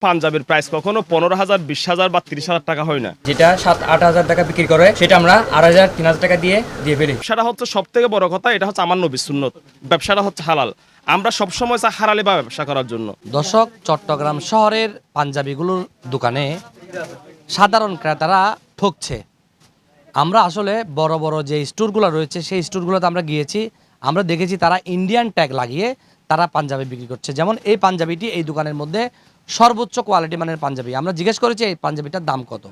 পাঞ্জাবির প্রাইস কখনো 15,000, 20,000 বা 30,000 টাকা হয় না। যেটা 7-8 হাজার টাকা বিক্রি করে সেটা আমরা 8,000 3,000 টাকা দিয়ে ফেলি। ব্যবসাটা হচ্ছে সব থেকে বড় কথা, এটা হচ্ছে আমার নবীর সুন্নত। ব্যবসাটা হচ্ছে হালাল। আমরা সবসময় চাই হালালি বা ব্যবসা করার জন্য। দর্শক, চট্টগ্রাম শহরের পাঞ্জাবিগুলোর দোকানে সাধারণ ক্রেতারা ঠকছে। আমরা আসলে বড় বড় যে স্টোরগুলো রয়েছে সেই স্টোরগুলোতে আমরা গিয়েছি, আমরা দেখেছি তারা ইন্ডিয়ান ট্যাগ লাগিয়ে তারা পাঞ্জাবি বিক্রি করছে। যেমন এই পাঞ্জাবিটি এই দোকানের মধ্যে সর্বোচ্চ কোয়ালিটি মানের পাঞ্জাবি। আমরা জিজ্ঞেস করেছি এই পাঞ্জাবিটার দাম কত।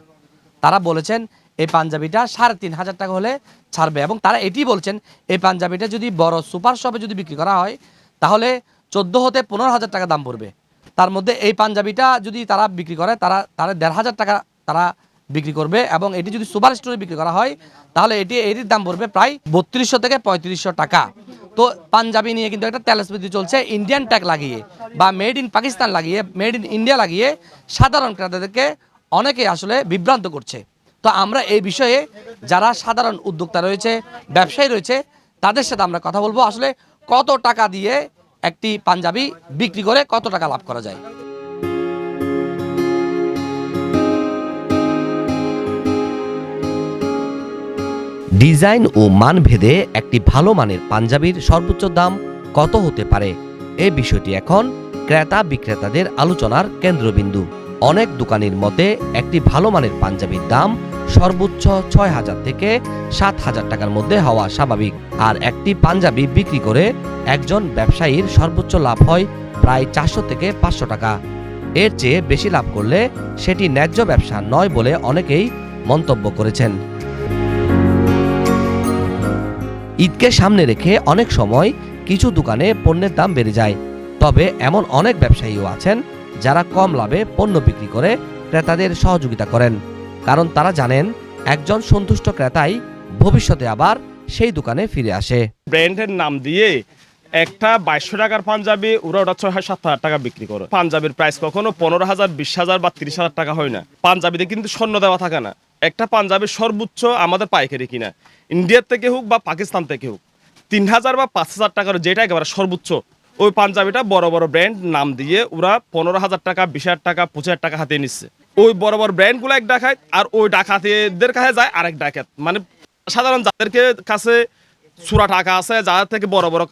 তারা বলেছেন এই পাঞ্জাবিটা 3,500 টাকা হলে ছাড়বে, এবং তারা এটি বলছেন এই পাঞ্জাবিটা যদি বড় সুপার শপে যদি বিক্রি করা হয় তাহলে 14 হতে 15,000 টাকা দাম পড়বে। তার মধ্যে এই পাঞ্জাবিটা যদি তারা বিক্রি করে তারা 1,500 টাকা তারা বিক্রি করবে, এবং এটি যদি সুপার স্টোরে বিক্রি করা হয় তাহলে এটির দাম পড়বে প্রায় 3200 থেকে 3500 টাকা। তো পাঞ্জাবি নিয়ে কিন্তু একটা তেলাস্পৃতি চলছে ইন্ডিয়ান ট্যাগ লাগিয়ে বা মেড ইন পাকিস্তান লাগিয়ে, মেড ইন ইন্ডিয়া লাগিয়ে সাধারণ ক্রেতাদেরকে অনেকে আসলে বিভ্রান্ত করছে। তো আমরা এই বিষয়ে যারা সাধারণ উদ্যোক্তা রয়েছে, ব্যবসায়ী রয়েছে, তাদের সাথে আমরা কথা বলবো আসলে কত টাকা দিয়ে একটি পাঞ্জাবি বিক্রি করে কত টাকা লাভ করা যায়। ডিজাইন ও মান ভেদে একটি ভালো মানের পাঞ্জাবির সর্বোচ্চ দাম কত হতে পারে, এই বিষয়টি এখন ক্রেতা বিক্রেতাদের আলোচনার কেন্দ্রবিন্দু। অনেক দোকানির মতে একটি ভালো মানের পাঞ্জাবির দাম সর্বোচ্চ 6,000 থেকে 7,000 টাকার মধ্যে হওয়া স্বাভাবিক। আর একটি পাঞ্জাবি বিক্রি করে একজন ব্যবসায়ীর সর্বোচ্চ লাভ হয় প্রায় 400 থেকে 500 টাকা। এর চেয়ে বেশি লাভ করলে সেটি ন্যায্য ব্যবসা নয় বলে অনেকেই মন্তব্য করেছেন। ঈদকে সামনে রেখে অনেক সময় কিছু দোকানে পণ্যের দাম বেড়ে যায়, তবে এমন অনেক ব্যবসায়ীও আছেন যারা কম লাভে পণ্য বিক্রি করে ক্রেতাদের সহযোগিতা করেন, কারণ তারা জানেন একজন সন্তুষ্ট ক্রেতাই ভবিষ্যতে আবার সেই দোকানে ফিরে আসে। ব্র্যান্ডের নাম দিয়ে একটা 2200 টাকার পাঞ্জাবি ওরা 6,000-7,000 টাকা বিক্রি করে। পাঞ্জাবির প্রাইস কখনো 15,000, 20,000 বা 30,000 টাকা হয় না। পাঞ্জাবিতে কিন্তু স্বর্ণ দেওয়া থাকে না। একটা পাঞ্জাবির সর্বোচ্চ আমাদের পাইকারি কিনা ইন্ডিয়ার থেকে হোক বা পাকিস্তান থেকে হোক 3,000 বা 5,000 টাকার, যেটা একেবারে সর্বোচ্চ ওই পাঞ্জাবিটা বড় বড় ব্র্যান্ড নাম দিয়ে ওরা 15,000 টাকা, 20,000 টাকা, 25,000 টাকা হাতে নিচ্ছে। ওই বড় বড় ব্র্যান্ডগুলো এক ডাকাত আর ওই ডাকাতেদের কাছে যায় আরেক ডাকাত। মানে সাধারণ যাদেরকে কাছে চোরা টাকা আছে, যাদের থেকে বড় বড়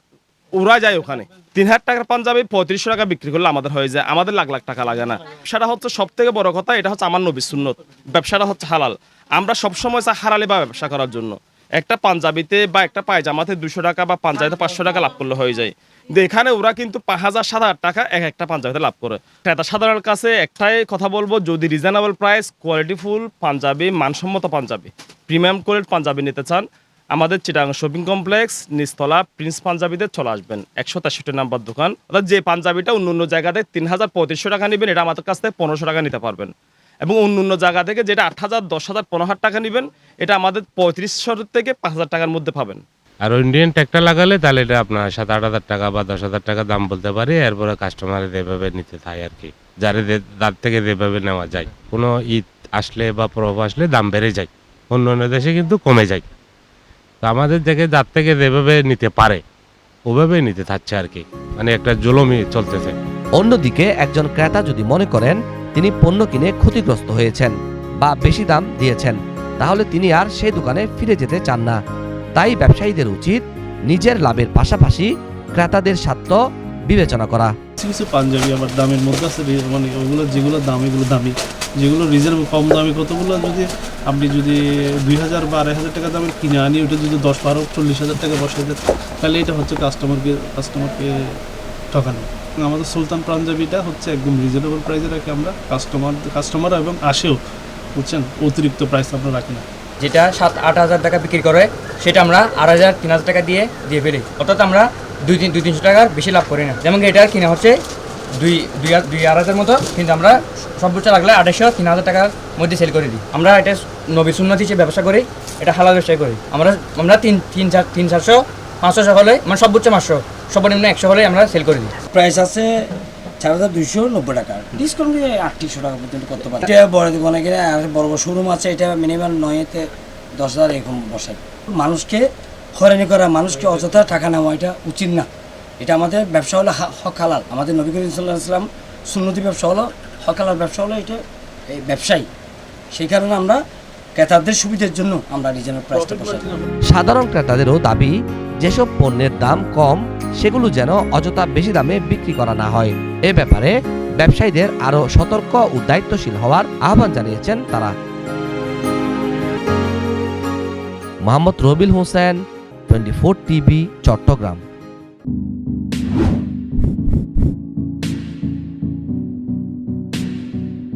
ওরা যায় ওখানে। 3,000 টাকার পাঞ্জাবি 3500 টাকা বিক্রি করলে আমাদের হয়ে যায়, আমাদের লাখ লাখ টাকা লাগে না। সেটা হচ্ছে সব থেকে বড় কথা, এটা হচ্ছে আমার নবীর সুন্নত। ব্যবসাটা হচ্ছে হালাল। আমরা সবসময় চাই হালালি বা ব্যবসা করার জন্য। একটা পাঞ্জাবিতে বা একটা পায়জামাতে 200 টাকা বা পাঞ্জাবিতে 500 টাকা লাভ করলে হয়ে যায়। এখানে ওরা কিন্তু 5,000-7,000 টাকা একটা পাঞ্জাবিতে লাভ করে। ক্রেতা সাধারণের কাছে একটাই কথা বলবো, যদি রিজনেবল প্রাইস, কোয়ালিটিফুল পাঞ্জাবি, মানসম্মত পাঞ্জাবি, প্রিমিয়াম কোয়ালিটি পাঞ্জাবি নিতে চান, আমাদের চিটাগাং শপিং কমপ্লেক্স নিচতলা প্রিন্স পাঞ্জাবিতে চলে আসবেন। 163 নম্বর দোকান। অর্থাৎ যে পাঞ্জাবিটা অন্য জায়গাতে 3,000-3,500 টাকা নেবেন, এটা আমাদের কাছ থেকে 1,500 টাকা নিতে পারবেন। এবং অন্য জায়গা থেকে যেটা 8,000, 10,000, 15,000 টাকা নেবেন, এটা আমাদের 3,500 থেকে 5,000 টাকার মধ্যে পাবেন। আর ইন্ডিয়ান ট্যাগটা লাগালে তাহলে এটা আপনার 7-8 হাজার টাকা বা 10,000 টাকা দাম বলতে পারে। এরপরে কাস্টমারের যেভাবে নিতে থাকে আর কি, যার থেকে যেভাবে নেওয়া যায়। কোনো ঈদ আসলে বা প্রভাব আসলে দাম বেড়ে যায়, অন্য অন্য দেশে কিন্তু কমে যায়। তো আমাদের দেখে যার থেকে যেভাবে নিতে পারে ওভাবেই নিতে থাকছে আর কি, মানে একটা জুলুমই চলতেছে। অন্যদিকে একজন ক্রেতা যদি মনে করেন তিনি পণ্য কিনে ক্ষতিগ্রস্ত হয়েছেন বা বেশি দাম দিয়েছেন, তাহলে তিনি আর সেই দোকানে ফিরে যেতে চান না। তাই ব্যবসায়ীদের উচিত নিজের লাভের পাশাপাশি ক্রেতাদের স্বার্থ বিবেচনা করা। কিছু পাঞ্জাবি আবার দামের মধ্যে আছে, মানে ওগুলো যেগুলো দাম, এগুলো দামি, যেগুলো রিজনেবল কম দামি, কতগুলো যদি আপনি যদি 2,000 বা 2,500 টাকা দামের কিনে আনি, ওটা যদি 10-12-40,000 টাকা বসাই দেন, তাহলে এটা হচ্ছে কাস্টমারকে ঠকানো। আমাদের সুলতান পাঞ্জাবিটা হচ্ছে একদম রিজনেবল প্রাইসে রাখি আমরা, কাস্টমার এবং আসেও, বুঝছেন, অতিরিক্ত প্রাইস আমরা রাখি না। যেটা 7-8 হাজার টাকা বিক্রি করে সেটা আমরা 8,000 3,000 টাকা দিয়ে ফেলি। অর্থাৎ আমরা 200-300 টাকার বেশি লাভ করি না। যেমন এটার কিনা হচ্ছে 2,000-2,500 মতো, কিন্তু আমরা সর্বোচ্চ লাগলে 2,500-3,000 টাকার মধ্যে সেল করে দিই। আমরা এটা নবী সুন্নাত হিসেবে ব্যবসা করি, এটা হালাল ব্যবসা করি। আমরা 300-400-500 হলে, মানে সর্বোচ্চ 500, সর্বনিম্ন 100 হলে আমরা সেল করে দিই। প্রাইস আছে 4,290 টাকা, ডিসকাউন্ট দিয়ে 800 টাকা পর্যন্ত করতে পারে। এটা বড় দোকানে গেলে বড় বড় শোরুম আছে, এটা মিনিমাম 9-10,000 এরকম বসায়। মানুষকে হয়রানি করা, মানুষকে অযথা টাকা নেওয়া এটা উচিত না। এটা আমাদের ব্যবসা হলো হক হালাল। আমাদের নবী করিম সাল্লাল্লাহু আলাইহি ওয়াসাল্লাম সুন্নতি ব্যবসা হলো হকালার ব্যবসা হলো এটা এই ব্যবসায়ী, সেই কারণে আমরা ক্রেতাদের সুবিধার জন্য আমরা রিজনেবল প্রাইসটা বসাই। সাধারণ ক্রেতাদেরও দাবি যেসব পণ্যের দাম কম সেগুলো যেন অযথা বেশি দামে বিক্রি করা না হয়। এ ব্যাপারে ব্যবসায়ীদের আরও সতর্ক ও দায়িত্বশীল হওয়ার আহ্বান জানিয়েছেন তারা। মোহাম্মদ রবিল হোসেন, 24 টিভি, চট্টগ্রাম।